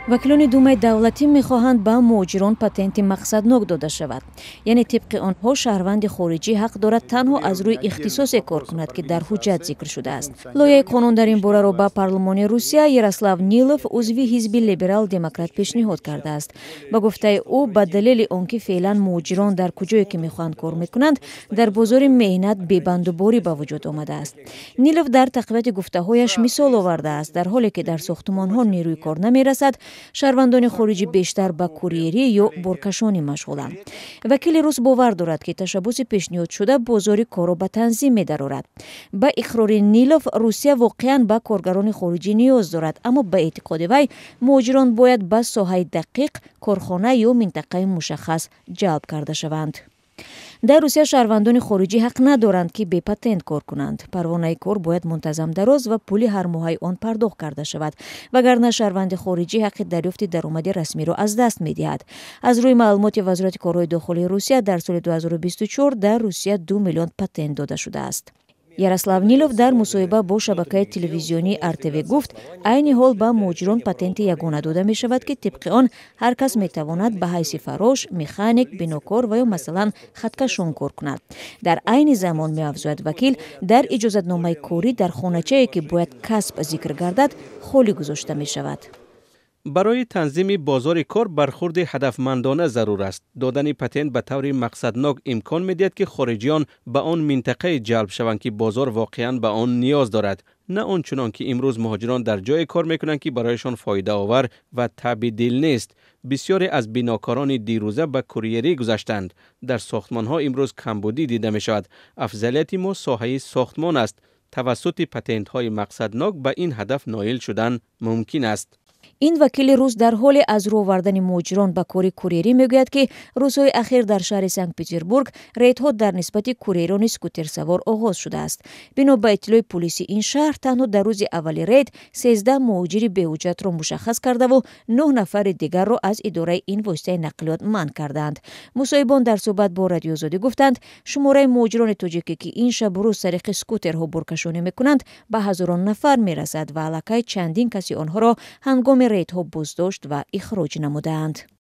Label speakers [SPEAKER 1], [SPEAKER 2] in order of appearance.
[SPEAKER 1] وکیلان دومای دولتی می‌خواهند به مهاجران پتنت مقصدناک داده شود. یعنی طبق آنها شهروند خارجی حق دارد تنها از روی اختصاص کار کند که در حجت ذکر شده است. لایحه قانون در این باره را به پارلمان روسیه یاروسلاو نیلوف عضو حزب لیبرال دموکرات پیشنهاد کرده است. به گفته او به دلیل آنکه فعلا مهاجران در کجایی که می‌خواهند کار می‌کنند در بازار مهنت بی‌بندوباری به وجود آمده است. نیلوف در تقویت گفته‌هایش مثال آورده است در حالی که در ساختمان‌ها نیروی کار نمی‌رسد، شهروندان خارجی بیشتر به کوریری یا بارکشانی مشغولند. وکیل روس باور دارد که تشبث پیشنهاد شده بازار کار را به تنظیم می‌دارد. با اقرار نیلوف روسیه واقعاً به کارگران خارجی نیاز دارد، اما به اعتقاد وی مهاجران باید به ساحه دقیق، کارخانه یا منطقه مشخص جلب کرده شوند. در روسیه شهروندان خارجی حق ندارند که بی پتنت کار کنند. پروانه کار باید منتظم دراز و پول هر ماه آن پرداخت کرده شود، وگرنه شهروند خارجی حق دریافت درآمد رسمی را از دست می‌دهد. از روی معلومات وزارت کارهای داخلی روسیه در سال 2024 در روسیه 2 میلیون پتنت داده شده است. یاروسلاو نیلوف در مصاحبه با شبکه تلویزیونی RTV گفت عین حال به مهاجران پتنت یگانه داده می شود که طبق آن هر کس می تواند به حیث فراش، مکانیک، بیناکار و یا مثلا خطکشان کار کند. در عین زمان می افزاید وکیل در اجازتنامه کاری در خانه‌چه‌ای که باید کسب ذکر گردد خالی گذاشته می شود.
[SPEAKER 2] برای تنظیم بازار کار برخورد هدفمندانه ضرور است. دادن پتنت به طور مقصدناک امکان می‌دهد که خارجیان به آن منطقه جلب شوند که بازار واقعاً به آن نیاز دارد، نه آنچنان که امروز مهاجران در جای کار می‌کنند که برایشان فایده آور و تبدیل نیست. بسیاری از بیناکاران دیروزه به کوریری گذاشتند. در ساختمان‌ها امروز کمبودی دیده می‌شود. افضلیت ما ساحه ساختمان است. توسط پتنت‌های مقصدناک به این هدف نائل شدن ممکن است.
[SPEAKER 1] این وکیل روس در حال از رو آوردن مهاجران به کار کوریری میگوید که روزهای اخیر در شهر سنت پترزبورگ ریدها در نسبت کوریران اسکوتر سوار آغاز شده است. بنا به اطلاع پلیس این شهر تنها در روز اول رید 13 مهاجر بی‌حجت را مشخص کرده و 9 نفر دیگر را از اداره این واسطه نقلیات منع کردند. مصاحبان در صحبت با رادیو آزادی گفتند شماره مهاجران تاجیکی که این شب و روز سر اسکوترها بارکشانی میکنند به هزاران نفر میرسد و علاقه چندین کسی آنها را هنگام ریدها بازداشت و اخراج نمودند.